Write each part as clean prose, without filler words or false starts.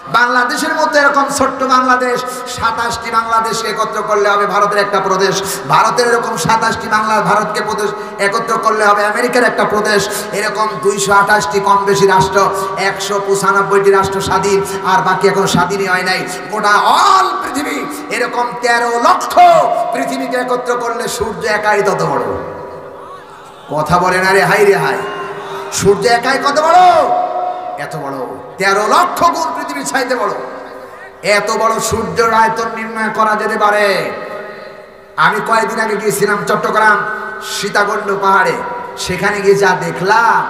বাংলাদেশের মধ্যে এরকম ছোট্ট বাংলাদেশ 27টি বাংলাদেশকে একত্র করলে হবে ভারতের একটা প্রদেশ। ভারতের এরকম 27টি বাংলা ভারতকে প্রদেশ একত্র করলে হবে আমেরিকার একটা প্রদেশ। এরকম 228টি কম বেশি রাষ্ট্র, 195টি রাষ্ট্র স্বাধীন, আর বাকি এখন স্বাধীনই হয় নাই। গোটা অল পৃথিবী এরকম 13 লক্ষ পৃথিবীকে একত্র করলে সূর্য একাই তত বড়। কথা বলে না রে হাই রে হাই, সূর্য একাই কত বড়? এত বড়, 13 লক্ষ গুণ পৃথিবীর চাইতে বড়। এত বড় সূর্যের আয়তন নির্ণয় করা যেতে পারে। আমি কয়েকদিন আগে গিয়েছিলাম চট্টগ্রাম সীতাকুণ্ড পাহাড়ে। সেখানে গিয়ে যা দেখলাম,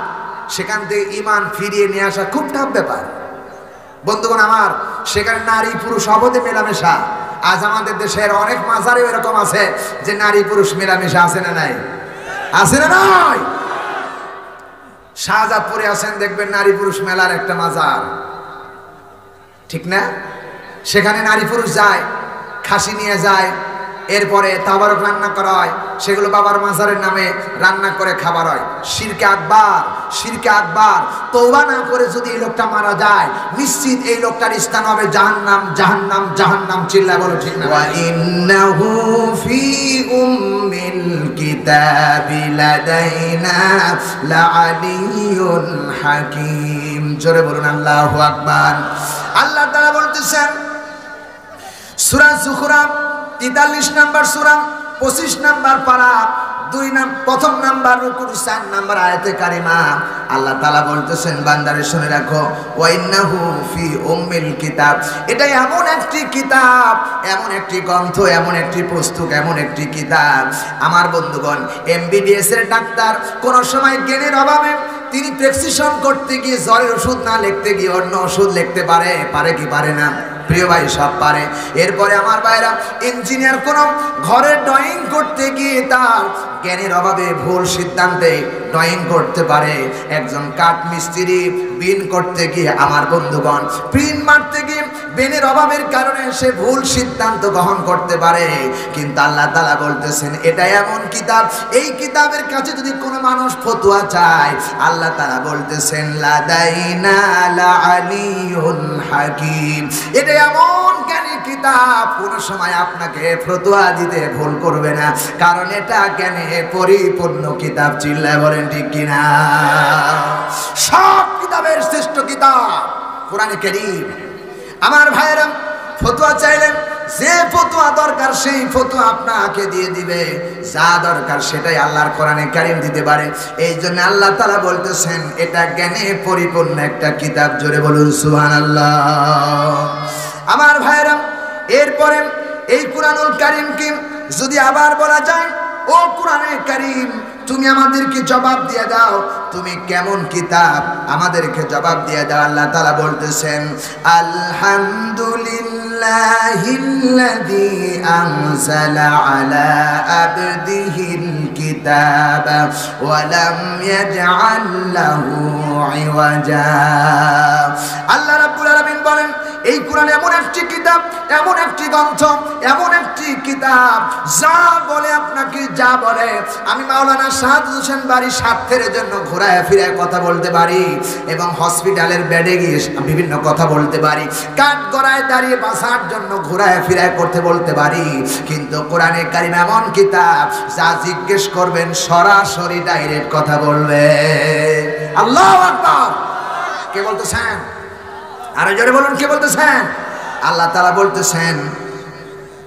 সেখান থেকে ঈমান ফিরিয়ে নিয়ে আসা খুব টাফ ব্যাপার। বন্ধুগণ আমার, সেখানে নারী পুরুষ অবধি মেলামেশা। আজ আমাদের দেশের অনেক মাজারেও এরকম আছে যে নারী পুরুষ মেলামেশা আছে না নাই? আছে না নাই? শাহজাদপুরে আছেন, দেখবেন নারী পুরুষ মেলার একটা মাজার, ঠিক না? সেখানে নারী পুরুষ যায়, খাসি নিয়ে যায়, এরপরে তাবারক রান্না করা হয়, সেগুলো বাবার মাজারের নামে রান্না করে খাবার হয়। শিরকে আকবার, শিরকে আকবার। তওবা না করে যদি এই লোকটা মারা যায়, নিশ্চিত এই লোকটার স্থান হবে জাহান্নাম, জাহান্নাম, জাহান্নাম। চিল্লায় বলো ঠিক না? ওয়া ইন্নাহু ফি উম্মিল কিতাবি লাদাইনা লাআলিয়ুন হাকীম। জোরে বলুন আল্লাহু আকবার। আল্লাহ তাআলা বলতেছেন সূরা যুখরাফ 43 নম্বর সূরা 25 নম্বর পারা প্রথম নাম্বার রুকুর 4 নম্বর আয়াতে কারিমা আল্লাহ তাআলা বলতেছেন, বান্দারে শুনে রাখো, ওয়া ইন্নাহু ফি উম্মিল কিতাব। এটা এমন একটি কিতাব, এমন একটি গ্রন্থ, এমন একটি পুস্তক, এমন একটি কিতাব। আমার বন্ধুগণ, এমবিবিএস এর ডাক্তার কোন সময় জ্ঞানের অভাবে তিনি প্রেসক্রিপশন করতে গিয়ে জ্বরের ওষুধ না লিখতে গিয়ে অন্য ওষুধ লিখতে পারে, পারে কি পারে না? প্রিয় ভাই, সব পারে। এরপরে আমার ভাইরা, ইঞ্জিনিয়ার কোন ঘরে ড্রয়িং করতে গিয়ে তার জ্ঞানের অভাবে ভুল সিদ্ধান্তে ড্রয়িং করতে পারে। একজন কাঠ মিস্ত্রি বিন করতে গিয়ে, আমার বন্ধুগণ, প্রিন্ট মারতে গিয়ে বেনের অভাবের কারণে সে ভুল সিদ্ধান্ত গ্রহণ করতে পারে। কিন্তু আল্লাহ তাআলা বলতেছেন, এটা এমন কিতাব, এই কিতাবের কাছে যদি কোনো মানুষ ফতোয়া চায়, আল্লাহ তাআলা বলতেছেন লাদাইনা লাআলিয়ুন হাকীম। এটা এমন জ্ঞানী কিতাব, কোন সময় আপনাকে ফতোয়া দিতে ভুল করবে না, কারণ এটা জ্ঞানে পরিপূর্ণ কিতাব। চিল্লায় বলেন ঠিক কিনা? সব কিতাবের শ্রেষ্ঠ কিতাব কোরআনে কারীম। আমার ভাইয়েরা, ফতোয়া চাইলেন, যে ফতোয়া দরকার সেই ফতোয়া আপনাকে দিয়ে দিবে, যা দরকার সেটাই আল্লাহর কোরআনে কারীম দিতে পারে। এই জন্য আল্লাহ তাআলা বলতেছেন, এটা জ্ঞানে পরিপূর্ণ একটা কিতাব। জোরে বলুন সুবহানাল্লাহ। আমার ভাইয়েরা, এরপরে এই কোরআনুল কারীমকে যদি আবার বলা যায়, ও কোরআনে কারীম, তুমি আমাদেরকে জবাব দিয়ে দাও, তুমি কেমন কিতাব, আমাদেরকে জবাব দিয়ে দাও। আল্লাহ তাআলা বলতেছেন, আলহামদুলিল্লাহিল্লাযী আনজালা আলা আবদিহিল কিতাবা ওয়া লাম ইয়াজআল লাহু ইওয়াজা। আল্লাহ রাব্বুল আলামিন বলেন, এই কোরআন এমন একটি কিতাব, এমন একটি গ্রন্থ, এমন একটি কিতাব, যা বলে আপনাকে যা বলে। আমি মাওলানা শাহাদাত হোসেন বাড়ি স্বার্থের জন্য ঘোরায় ফিরায় কথা বলতে পারি, এবং হসপিটালের বেডে গিয়ে বিভিন্ন কথা বলতে পারি, কাঠ গড়ায় দাঁড়িয়ে বাঁচার জন্য ঘোরায় ফিরায় করতে বলতে পারি। কিন্তু কোরআনে কারীম এমন কিতাব, যা জিজ্ঞেস করবেন সরাসরি ডাইরেক্ট কথা বলবে। আল্লাহু আকবার। কে বলতেছেন? আরো জোরে বলুন, কে বলতেছেন? আল্লাহ তাআলা বলতেছেন,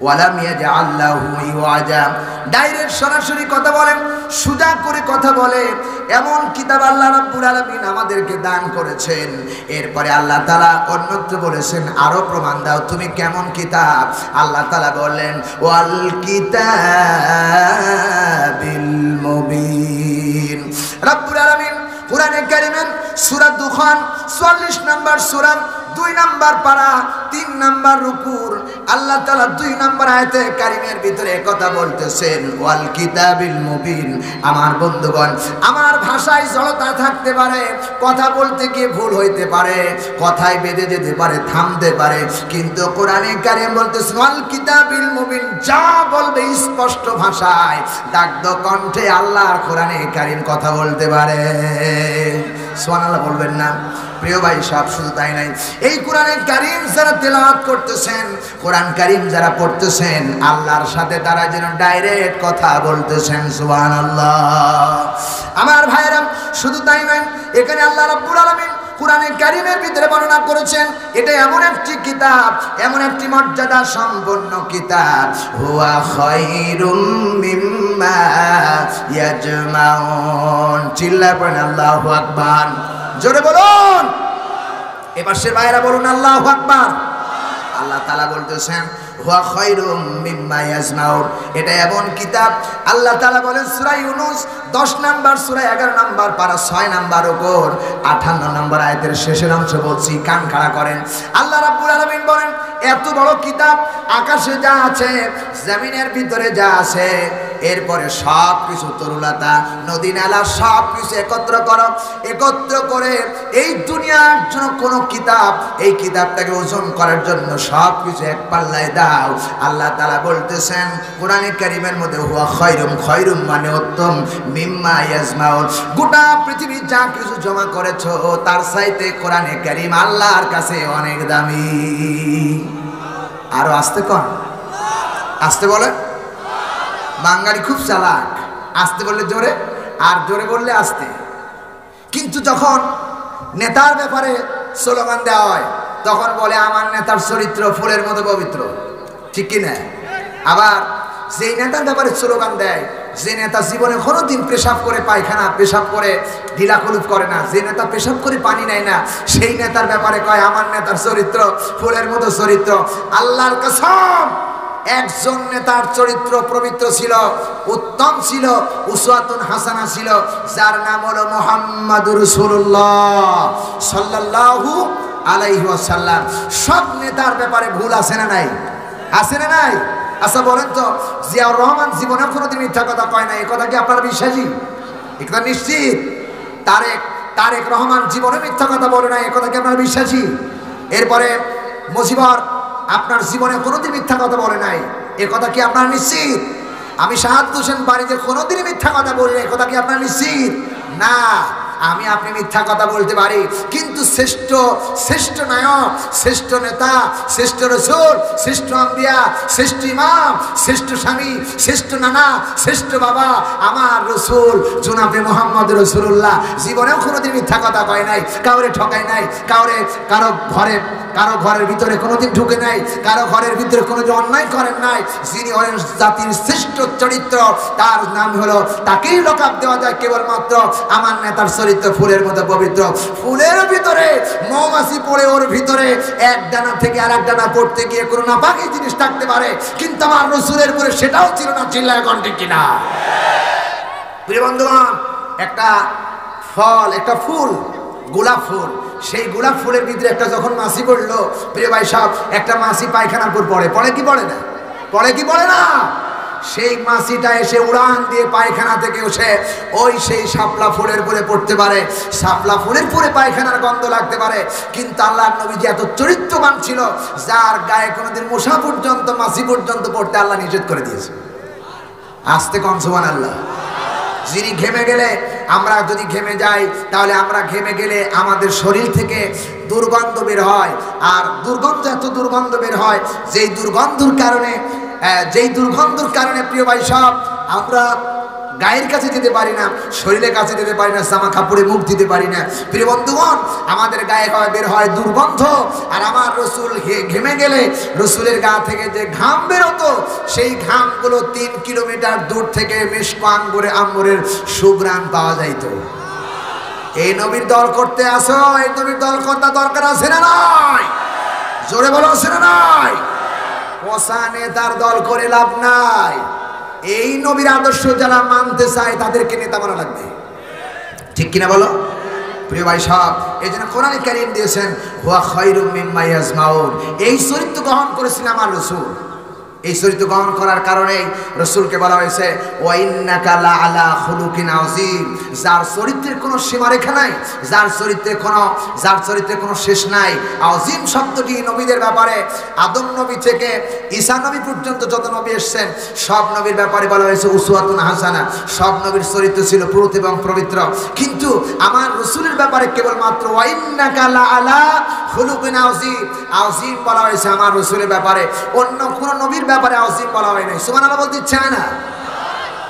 ওয়ালাম ইয়াজআল লাহু ইওয়াজা। ডাইরেক্ট সরাসরি কথা বলেন, সোজা করে কথা বলে, এমন কিতাব আল্লাহ রাব্বুল আলামিন আমাদেরকে দান করেছেন। এরপরে আল্লাহ তাআলা অন্যত্র বলেছেন, আরো প্রমাণ দাও তুমি কেমন কিতাব। আল্লাহ তাআলা বললেন, ওয়াল কিতাবিল মুবিন। রাব্বুল আলামিন কোরআনে কারীমের সূরা দুখান ৪৪ নম্বর সূরা 2 নম্বর পারা 3 নম্বর রুকুর আল্লাহ তাআলা 2 নম্বর আয়াতে কারীমের ভিতরে কথা বলতেছেন, ওয়াল কিতাবিল মুবিন। আমার বন্ধুগণ, আমার ভাষায় জড়তা থাকতে পারে, কথা বলতে গিয়ে ভুল হইতে পারে, কথায় বেঁধে যেতে পারে, থামতে পারে, কিন্তু কোরআনে কারীম বলতেছেন, ওয়াল কিতাবিল মুবিন, যা বলবে স্পষ্ট ভাষায়, দাগ্ধ কণ্ঠে আল্লাহর কোরআনে কারীম কথা বলতে পারে। সুবহানাল্লাহ বলবেন না? প্রিয় ভাই, সব শুধু তাই নাই, এই কোরআনে কারীম যারা তেলাওয়াত করতেছেন, কোরআন কারীম যারা পড়তেছেন, আল্লাহর সাথে তারা যেন ডাইরেক্ট কথা বলতেছেন। সুবহানাল্লাহ। আমার ভাইরা, শুধু তাই নয়, এখানে আল্লাহ রাব্বুল আলামিন কোরআনে কারীমের ভিতরে বর্ণনা করেছেন, এটা এমন একটি কিতাব, এমন একটি মর্যাদা সম্পন্ন কিতাব, হুয়া খায়রুম মিম্মা ইয়াজমাউন। চিল্লায় পড়েন আল্লাহু আকবার, জোরে বলুন। এবার সে ভাইরা বলুন আল্লাহু আকবার। আল্লাহ তাআলা বলতেছেন হুয়া খায়রুম মিম্মা ইয়াজমাউন, এটা এমন কিতাব। আল্লাহ তাআলা বলেন সূরা ইউনূস 10 নাম্বার সূরা 11 নাম্বার পারা 6 নাম্বার উপর 58 নম্বর আয়াতের শেষের অংশ বলছি, কান খাড়া করেন। আল্লাহ রাব্বুল আলামিন বলেন এত বড় কিতাব, আকাশে যা আছে, জমিনের ভিতরে যা আছে, এরপরে সব কিছু তরুলতা নদী নালা সব কিছু একত্র করো, একত্র করে এই দুনিয়ার জন্য কোন কিতাব, এই কিতাবটাকে ওজন করার জন্য সব কিছু এক পাল্লায় দাও। আল্লাহ তাআলা বলতেছেন কোরআনে কারীমের মধ্যে হুয়া খায়রুম, খায়রুম মানে উত্তম, মিম্মা ইয়াজমাউন, গোটা পৃথিবী যা কিছু জমা করেছো তার চাইতে কোরআনে কারীম আল্লাহর কাছে অনেক দামি। আরো আস্তে কন, আস্তে বলে। বাঙালি খুব চালাক, আস্তে বললে জোরে আর জোরে বললে আস্তে। কিন্তু যখন নেতার ব্যাপারে স্লোগান দেওয়া হয় তখন বলে আমার নেতার চরিত্র ফুলের মতো পবিত্র, ঠিক কি না? আবার যেই নেতার ব্যাপারে স্লোগান দেয়, যে নেতা জীবনে কোনোদিন পেশাব করে পায়খানা, পেশাব করে ঢিলাকুলুপ করে না, যে নেতা পেশাব করে পানি নেয় না, সেই নেতার ব্যাপারে কয় আমার নেতার চরিত্র ফুলের মতো চরিত্র। আল্লাহর কসম, একজন নেতার চরিত্র পবিত্র ছিল, উত্তম ছিল, উসওয়াতুন হাসানা ছিল, যার নাম হলো মুহাম্মাদুর রাসূলুল্লাহ সাল্লাল্লাহু আলাইহি ওয়াসাল্লাম। সব নেতার ব্যাপারে ভুল আছে না নাই? আছে না নাই? আচ্ছা বলেন তো, জিয়াউর রহমান জীবনে কোনোদিন মিথ্যা কথা কয় না, এই কথা কি আপনার বিশ্বাসী? একদম নিশ্চিত। তারেক রহমান জীবনে মিথ্যা কথা বলে না, এই কথা কি আপনার বিশ্বাসী? এরপরে মুজিবর আপনার জীবনে কোনোদিন মিথ্যা কথা বলে নাই, এ কথা কি আপনার নিশ্চিত? আমি শাহাদাত হোসেন বাড়িতে কোনোদিন মিথ্যা কথা বলি না, এ কথা কি আপনার নিশ্চিত? না। আমি আপনি মিথ্যা কথা বলতে পারি, কিন্তু শ্রেষ্ঠ নায়ক, শ্রেষ্ঠ নেতা, শ্রেষ্ঠ রাসূল, শ্রেষ্ঠ আম্বিয়া, শ্রেষ্ঠ ইমাম, শ্রেষ্ঠ স্বামী, শ্রেষ্ঠ নানা, শ্রেষ্ঠ বাবা আমার রাসূল জনাবে মুহাম্মদ রাসূলুল্লাহ জীবনেও কোনোদিন মিথ্যা কথা কয় নাই, কাউরে ঠকায় নাই, কারো ঘরের ভিতরে কোনোদিন ঢুকে নাই, কারো ঘরের ভিতরে কোনোদিন অন্যায় করেন নাই। যিনি হলেন জাতির শ্রেষ্ঠ চরিত্র, তার নাম হলো, তাকেই লকাব দেওয়া যায় কেবলমাত্র আমার নেতার চরিত্র ফুলের মতো পবিত্র। ফুলের ভিতরে মৌমাছি পড়ে, ওর ভিতরে এক ডানা থেকে আর এক ডানা পড়তে গিয়ে কোনো নাপাকি জিনিস থাকতে পারে, কিন্তু আমার রাসূলের পরে সেটাও ছিল না। চিল্লায় কোন ঠিক কিনা? প্রিয় বন্ধুগণ, একটা ফল, একটা ফুল, গোলাপ ফুল, সেই গোলাপ ফুলের ভিতরে একটা যখন মাছি পড়লো, প্রিয় ভাই সাহেব, একটা মাছি পায়খানার উপর পড়ে কি পড়ে না? পড়ে কি পড়ে না? সেই মাছিটা এসে উড়ান দিয়ে পায়খানা থেকে এসে ওই সেই শাপলা ফুলের পরে পড়তে পারে, শাপলা ফুলের পরে পায়খানার গন্ধ লাগতে পারে, কিন্তু আল্লাহর নবী যে এত চরিত্রবান ছিল, যার গায়ে কোনোদিন মশা পর্যন্ত, মাছি পর্যন্ত পড়তে আল্লাহ নিষেধ করে দিয়েছে। আস্তে কম সুবহানাল্লাহ। যিনি ঘেমে গেলে, আমরা যদি ঘেমে যাই তাহলে আমরা ঘেমে গেলে আমাদের শরীর থেকে দুর্গন্ধ বের হয়, আর দুর্গন্ধ এত দুর্গন্ধ বের হয়, যেই দুর্গন্ধর কারণে প্রিয় ভাই সব আমরা গায়ের কাছে যেতে পারি না, শরীরের কাছে যেতে পারি না, জামা কাপড়ে মুখ দিতে পারি না। প্রিয় বন্ধুগণ, আমাদের গায়ে বের হয় দুর্গন্ধ, আর আমার রাসূল ঘেমে গেলে রাসূলের গা থেকে যে ঘাম বেরোতো, সেই ঘামগুলো 3 কিলোমিটার দূর থেকে মিশক আম্বরের সুঘ্রাণ পাওয়া যাইতো। এই নবীর দল করতে আসো, এই নবীর দল করতে দরকার আছে না নাই? জোরে বলো, আছে না নাই? পোষা নেতার দল করে লাভ নাই। এই নবীর আদর্শ যারা মানতে চায় তাদেরকে নেতা মানা লাগবে, ঠিক কিনা বলো? প্রিয় ভাই সাহেব, এই জন্য কোরআনে কারীম দিয়েছেন হুয়া খায়রুম মিম্মা ইয়াজমাউন, এই চরিত্র গ্রহণ করেছিলেন আমার রাসূল। এই চরিত্র গ্রহণ করার কারণেই রসুলকে বলা হয়েছে ওয়া ইন্নাকা লাআলা খুলুকিন আযীম, যার চরিত্রের কোনো সীমারেখা নাই, যার চরিত্রে কোনো শেষ নাই। আযীম শব্দটি নবীদের ব্যাপারে আদম নবী থেকে ঈসা নবী পর্যন্ত যত নবী এসেছেন সব নবীর ব্যাপারে বলা হয়েছে উসওয়াতুন হাসানা। সব নবীর চরিত্র ছিল পুরুত এবং পবিত্র, কিন্তু আমার রসুলের ব্যাপারে কেবলমাত্র ওয়া ইন্নাকা লাআলা খুলুকিন আযীম, আযীম বলা হয়েছে আমার রসুলের ব্যাপারে। অন্য কোন নবীর ব্যাপারে আযীম বলা হয় নাই। সুবহানাল্লাহ বলতে চায় না?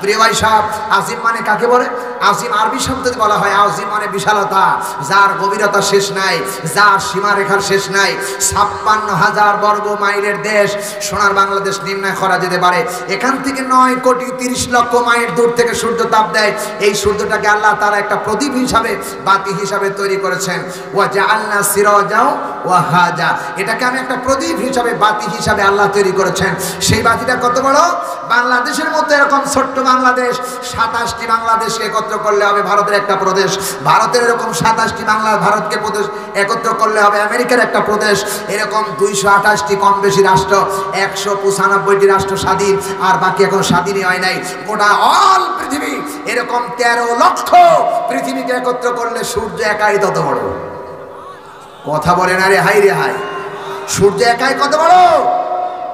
প্রিয় ভাই সাহেব, আযীম মানে কাকে বলে? আযীম আরবি শব্দ বলা হয় আযীম মানে বিশালতা, যার গভীরতা শেষ নাই, যার সীমারেখার শেষ নাই। ৫৬,০০০ বর্গ মাইলের দেশ সোনার বাংলাদেশ নির্ণয় করা যেতে পারে। এখান থেকে ৯,৩০,০০,০০০ মাইল দূর থেকে সূর্য তাপ দেয়। এই সূর্যটাকে আল্লাহ তাআলা একটা প্রদীপ হিসাবে, বাতি হিসাবে তৈরি করেছেন। ওয়া জাআলনা সিরাজাও ওয়া হাজা, এটাকে আমি একটা প্রদীপ হিসাবে, বাতি হিসাবে আল্লাহ তৈরি করেছেন। সেই বাতিটা কত বড়? বাংলাদেশের মধ্যে এরকম ছোট্ট বাংলাদেশ, ২৭টি বাংলাদেশকে একত্র করলে হবে ভারতের একটা প্রদেশ। ভারতের এরকম ২৭টি ভারতকে প্রদেশ একত্র করলে হবে আমেরিকার একটা প্রদেশ। এরকম ২২৮টি কম বেশি রাষ্ট্র, ১৯৫টি রাষ্ট্র স্বাধীন, আর বাকি এখন স্বাধীনই হয় নাই। গোটা অল পৃথিবী এরকম ১৩ লক্ষ পৃথিবীকে একত্র করলে সূর্য একাই তত বড়। কথা বলে না রে হাই রে হাই, সূর্য একাই কত বড়?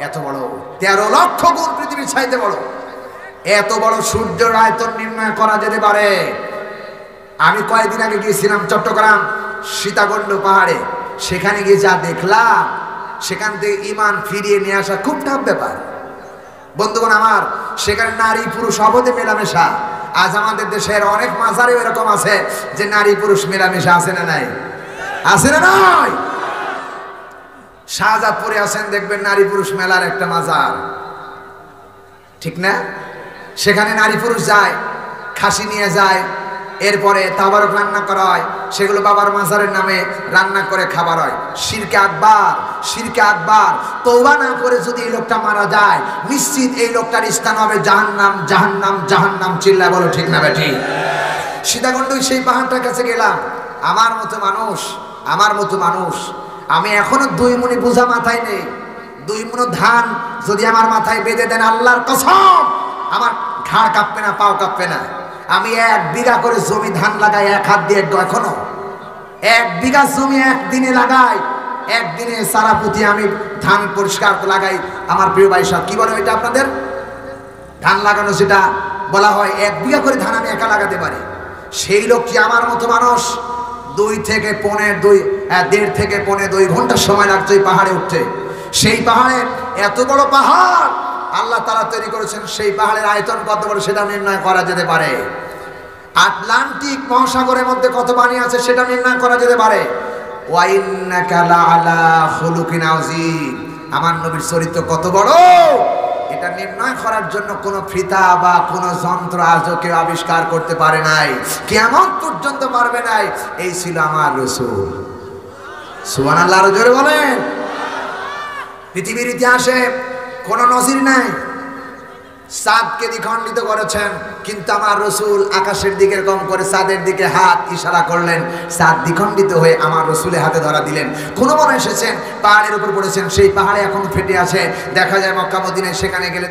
এত বড়, ১৩ লক্ষ গুণ পৃথিবীর চাইতে বড়। এত বড় সূর্যের আয়তন নির্ণয় করা যেতে পারে। আমি কয়েকদিন আগে গিয়েছিলাম চট্টগ্রাম সীতাকুণ্ড পাহাড়ে। সেখানে গিয়ে যা দেখলাম, সেখান থেকে ঈমান ফিরিয়ে নিয়ে আসা খুব টাফ ব্যাপার। বন্ধুগণ আমার, সেখানে নারী পুরুষ অবধি মেলামেশা। আজ আমাদের দেশের অনেক মাজারে এরকম আছে যে নারী পুরুষ মেলামেশা আছে না নাই? আছে না নাই? শাহজাদপুরে আছেন, দেখবেন নারী পুরুষ মেলার একটা মাজার, ঠিক না? সেখানে নারী পুরুষ যায়, খাসি নিয়ে যায়, এরপরে তাবারক রান্না করা হয়, সেগুলো বাবার মাজারের নামে রান্না করে খাবার হয়। শিরকে আকবার, শিরকে আকবার। তওবা না করে যদি এই লোকটা মারা যায়, নিশ্চিত এই লোকটার স্থান হবে জাহান্নাম, জাহান্নাম, জাহান্নাম। চিল্লায় বলো ঠিক না বেঠিক? সীতাকুণ্ড সেই পাহাড়টার কাছে গেলাম। আমার মতো মানুষ, আমি এখনো ২ মুনি বোঝা মাথায় নেই। ২ মুনো ধান যদি আমার মাথায় বেঁধে দেন, আল্লাহর কসম আমার ঘাড় কাঁপবে না, পাও কাঁপবে না। আমি ১ বিঘা করে জমি ধান লাগাই, ১ হাত দিয়ে এখনো ১ বিঘা জমি একদিনে লাগাই, একদিনে সারা পুঁতি আমি ধান পরিষ্কার লাগাই। আমার প্রিয় ভাই সাহেব, কি বলে এটা আপনাদের? ধান লাগানো যেটা বলা হয়, ১ বিঘা করে ধান আমি একা লাগাতে পারি। সেই লোক কি আমার মতো মানুষ? ১.৫ থেকে ২ ঘন্টা সময় লাগছে এই পাহাড়ে উঠতে। সেই পাহাড়ে, এত বড় পাহাড় আল্লাহ তাআলা তৈরি করেছেন, সেই পাহাড়ের আয়তন কত বড় সেটা নির্ণয় করা যেতে পারে। আটলান্টিক মহাসাগরের মধ্যে কত পানি আছে সেটা নির্ণয় করা যেতে পারে। ওয়া ইন্নাকা লাআলা খুলুকিন আযীম, আমার নবীর চরিত্র কত বড় এটা নির্ণয় করার জন্য কোনো ফিতা বা কোনো যন্ত্র আজও কেউ আবিষ্কার করতে পারে নাই, কিয়ামত পর্যন্ত পারবে নাই। এই ছিল আমার রাসূল। সুবহানাল্লাহ, আরো জোরে বলেন। পৃথিবীর ইতিহাসে কোনো নজির নাই। চাঁদকে দ্বিখণ্ডিত করেছেন, কিন্তু আমার রসুল আকাশের দিকে এরকম করে চাঁদের দিকে হাত ইশারা করলেন, চাঁদ দ্বিখণ্ডিত হয়ে আমার রসুলের হাতে ধরা দিলেন। কোনো মনে এসেছেন পাহাড়ের উপর পড়েছেন, সেই পাহাড়ে এখন ফেটে আছে, দেখা যায় মক্কা মদিনায়, সেখানে গেলে